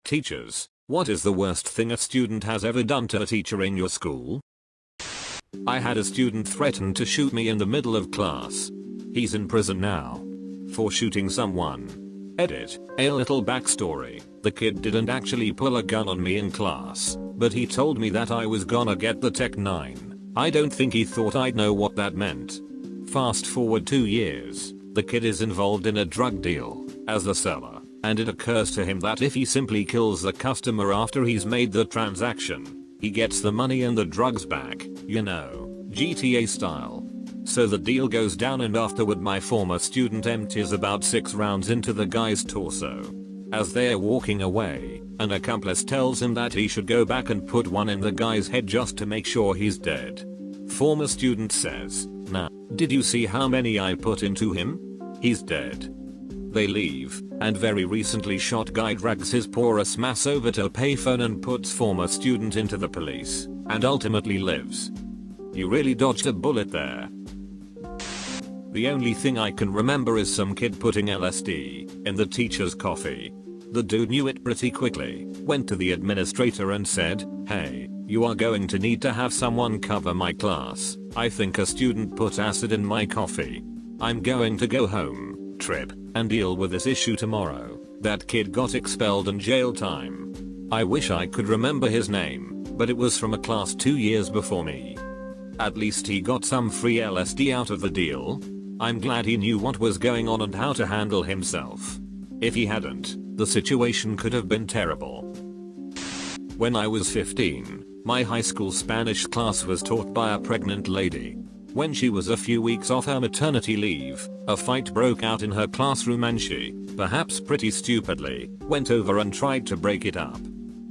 Teachers, what is the worst thing a student has ever done to a teacher in your school? I had a student threaten to shoot me in the middle of class. He's in prison now. For shooting someone. Edit. A little backstory. The kid didn't actually pull a gun on me in class, but he told me that I was gonna get the Tech 9. I don't think he thought I'd know what that meant. Fast forward 2 years, the kid is involved in a drug deal, as a seller, and it occurs to him that if he simply kills the customer after he's made the transaction, he gets the money and the drugs back, you know, GTA style. So the deal goes down, and afterward my former student empties about 6 rounds into the guy's torso. As they're walking away, an accomplice tells him that he should go back and put one in the guy's head just to make sure he's dead. Former student says, "Nah, did you see how many I put into him? He's dead." They leave, and very recently shot guy drags his porous mass over to a payphone and puts former student into the police, and ultimately lives. You really dodged a bullet there. The only thing I can remember is some kid putting LSD in the teacher's coffee. The dude knew it pretty quickly, went to the administrator and said, "Hey, you are going to need to have someone cover my class. I think a student put acid in my coffee. I'm going to go home, trip, and deal with this issue tomorrow." That kid got expelled and jail time. I wish I could remember his name, but it was from a class 2 years before me. At least he got some free LSD out of the deal. I'm glad he knew what was going on and how to handle himself. If he hadn't, the situation could have been terrible. When I was 15, my high school Spanish class was taught by a pregnant lady. When she was a few weeks off her maternity leave, a fight broke out in her classroom and she, perhaps pretty stupidly, went over and tried to break it up.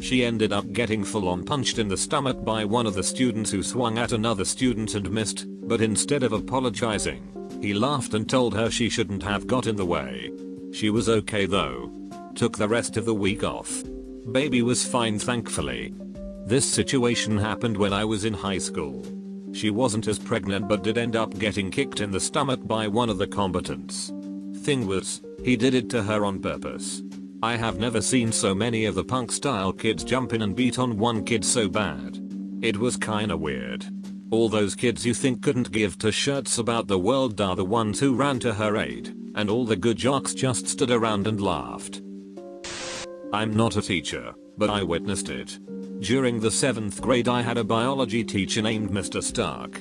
She ended up getting full-on punched in the stomach by one of the students who swung at another student and missed, but instead of apologizing, he laughed and told her she shouldn't have got in the way. She was okay though. Took the rest of the week off. Baby was fine thankfully. This situation happened when I was in high school. She wasn't as pregnant but did end up getting kicked in the stomach by one of the combatants. Thing was, he did it to her on purpose. I have never seen so many of the punk style kids jump in and beat on one kid so bad. It was kinda weird. All those kids you think couldn't give two shirts about the world are the ones who ran to her aid, and all the good jocks just stood around and laughed. I'm not a teacher, but I witnessed it. During the 7th grade I had a biology teacher named Mr. Stark,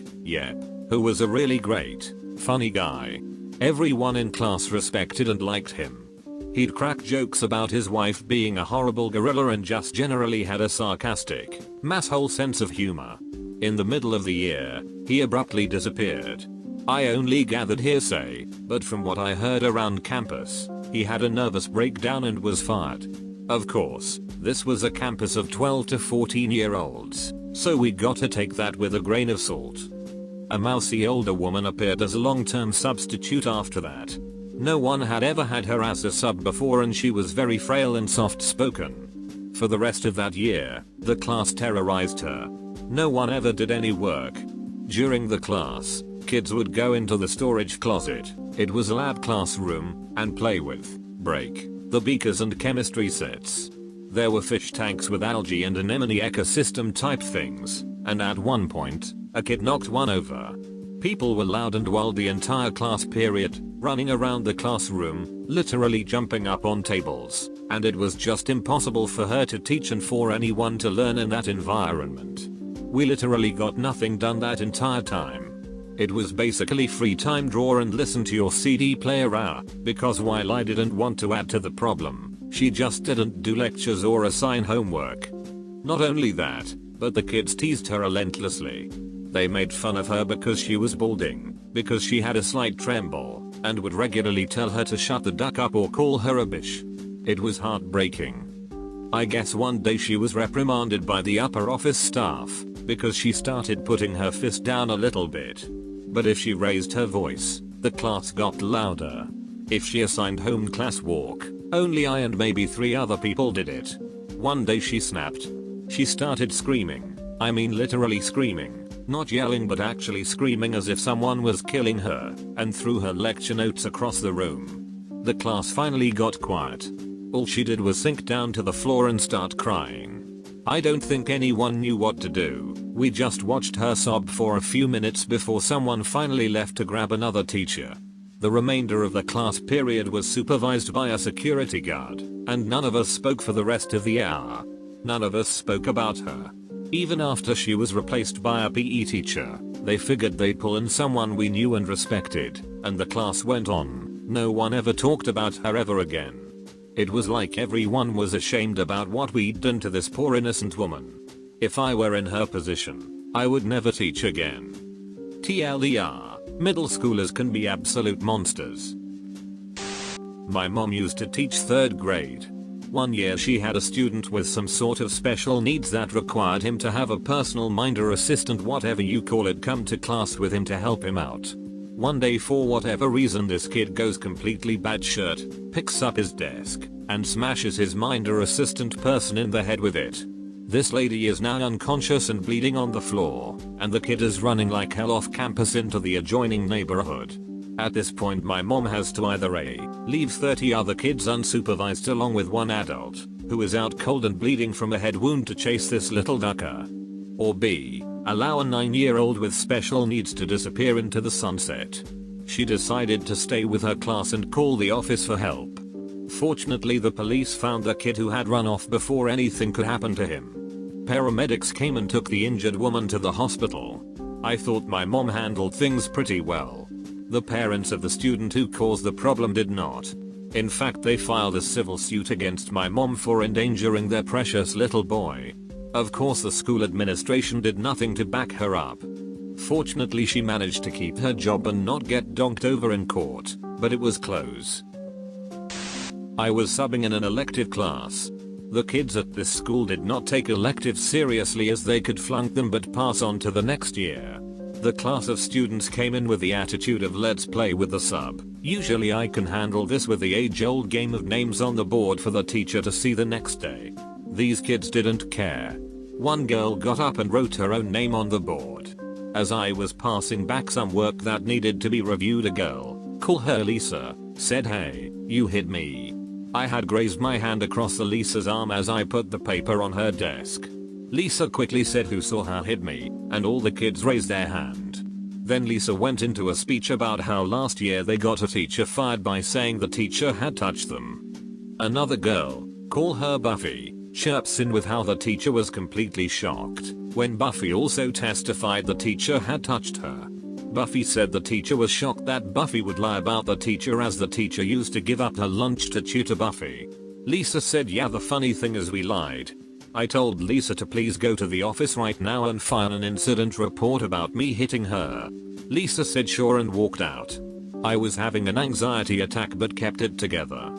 who was a really great, funny guy. Everyone in class respected and liked him. He'd crack jokes about his wife being a horrible gorilla and just generally had a sarcastic, masshole sense of humor. In the middle of the year, he abruptly disappeared. I only gathered hearsay, but from what I heard around campus, he had a nervous breakdown and was fired. Of course, this was a campus of 12 to 14-year-olds, so we got to take that with a grain of salt. A mousy older woman appeared as a long-term substitute after that. No one had ever had her as a sub before and she was very frail and soft-spoken. For the rest of that year, the class terrorized her. No one ever did any work. During the class, kids would go into the storage closet, it was a lab classroom, and play with, break, the beakers and chemistry sets. There were fish tanks with algae and anemone ecosystem type things, and at one point, a kid knocked one over. People were loud and wild the entire class period, running around the classroom, literally jumping up on tables, and it was just impossible for her to teach and for anyone to learn in that environment. We literally got nothing done that entire time. It was basically free time, draw and listen to your CD player hour, because while I didn't want to add to the problem, she just didn't do lectures or assign homework. Not only that, but the kids teased her relentlessly. They made fun of her because she was balding, because she had a slight tremble, and would regularly tell her to shut the duck up or call her a bitch. It was heartbreaking. I guess one day she was reprimanded by the upper office staff, because she started putting her fist down a little bit. But if she raised her voice, the class got louder. If she assigned home class walk, only I and maybe 3 other people did it. One day she snapped. She started screaming. I mean literally screaming. Not yelling but actually screaming as if someone was killing her, and threw her lecture notes across the room. The class finally got quiet. All she did was sink down to the floor and start crying. I don't think anyone knew what to do. We just watched her sob for a few minutes before someone finally left to grab another teacher. The remainder of the class period was supervised by a security guard, and none of us spoke for the rest of the hour. None of us spoke about her. Even after she was replaced by a PE teacher, they figured they'd pull in someone we knew and respected, and the class went on. No one ever talked about her ever again. It was like everyone was ashamed about what we'd done to this poor innocent woman. If I were in her position, I would never teach again. TLDR, middle schoolers can be absolute monsters. My mom used to teach 3rd grade. One year she had a student with some sort of special needs that required him to have a personal minder assistant, whatever you call it, come to class with him to help him out. One day, for whatever reason, this kid goes completely batshit, picks up his desk, and smashes his minder assistant person in the head with it. This lady is now unconscious and bleeding on the floor, and the kid is running like hell off campus into the adjoining neighborhood. At this point, my mom has to either A, leave 30 other kids unsupervised along with one adult, who is out cold and bleeding from a head wound, to chase this little ducker, or B, allow a 9-year-old with special needs to disappear into the sunset. She decided to stay with her class and call the office for help. Fortunately, the police found the kid, who had run off before anything could happen to him. Paramedics came and took the injured woman to the hospital. I thought my mom handled things pretty well. The parents of the student who caused the problem did not. In fact, they filed a civil suit against my mom for endangering their precious little boy. Of course, the school administration did nothing to back her up. Fortunately, she managed to keep her job and not get donked over in court, but it was close. I was subbing in an elective class. The kids at this school did not take electives seriously, as they could flunk them but pass on to the next year. The class of students came in with the attitude of let's play with the sub. Usually I can handle this with the age-old game of names on the board for the teacher to see the next day. These kids didn't care. One girl got up and wrote her own name on the board. As I was passing back some work that needed to be reviewed, a girl, call her Lisa, said, "Hey, you hit me." I had grazed my hand across the Lisa's arm as I put the paper on her desk. Lisa quickly said who saw her hit me, and all the kids raised their hand. Then Lisa went into a speech about how last year they got a teacher fired by saying the teacher had touched them. Another girl, call her Buffy, chirps in with how the teacher was completely shocked when Buffy also testified the teacher had touched her. Buffy said the teacher was shocked that Buffy would lie about the teacher, as the teacher used to give up her lunch to tutor Buffy. Lisa said, "Yeah, the funny thing is we lied." I told Lisa to please go to the office right now and file an incident report about me hitting her. Lisa said sure and walked out. I was having an anxiety attack but kept it together.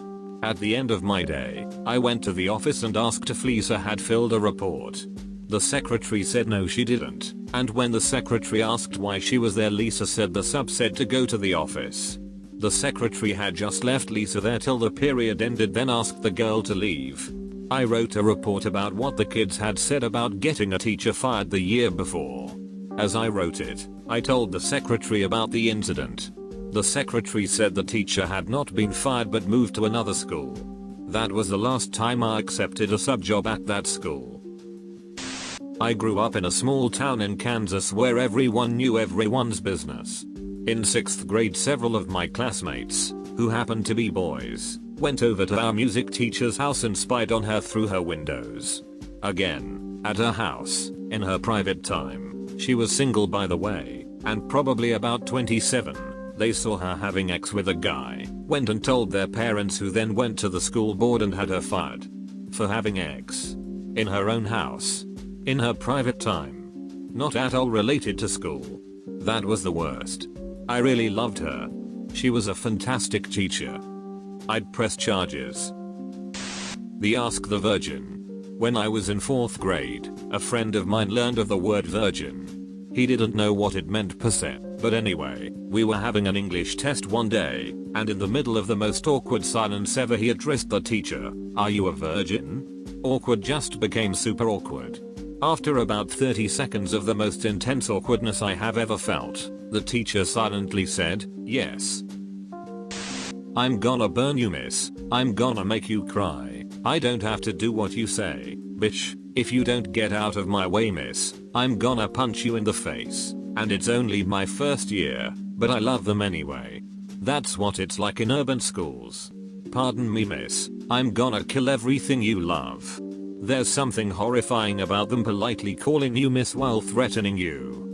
At the end of my day, I went to the office and asked if Lisa had filled a report. The secretary said no, she didn't, and when the secretary asked why she was there, Lisa said the sub said to go to the office. The secretary had just left Lisa there till the period ended, then asked the girl to leave. I wrote a report about what the kids had said about getting a teacher fired the year before. As I wrote it, I told the secretary about the incident. The secretary said the teacher had not been fired but moved to another school. That was the last time I accepted a sub job at that school. I grew up in a small town in Kansas where everyone knew everyone's business. In 6th grade, several of my classmates, who happened to be boys, went over to our music teacher's house and spied on her through her windows. Again, at her house, in her private time. She was single, by the way, and probably about 27. They saw her having sex with a guy, went and told their parents, who then went to the school board and had her fired. For having sex. In her own house. In her private time. Not at all related to school. That was the worst. I really loved her. She was a fantastic teacher. I'd press charges. The Ask the Virgin. When I was in 4th grade, a friend of mine learned of the word virgin. He didn't know what it meant per se, but anyway, we were having an English test one day, and in the middle of the most awkward silence ever, he addressed the teacher, "Are you a virgin?" Awkward just became super awkward. After about 30 seconds of the most intense awkwardness I have ever felt, the teacher silently said, "Yes." "I'm gonna burn you, miss. I'm gonna make you cry." I don't have to do what you say, bitch. If you don't get out of my way, miss, I'm gonna punch you in the face. And it's only my first year, but I love them anyway. That's what it's like in urban schools. Pardon me, miss, I'm gonna kill everything you love. There's something horrifying about them politely calling you miss while threatening you.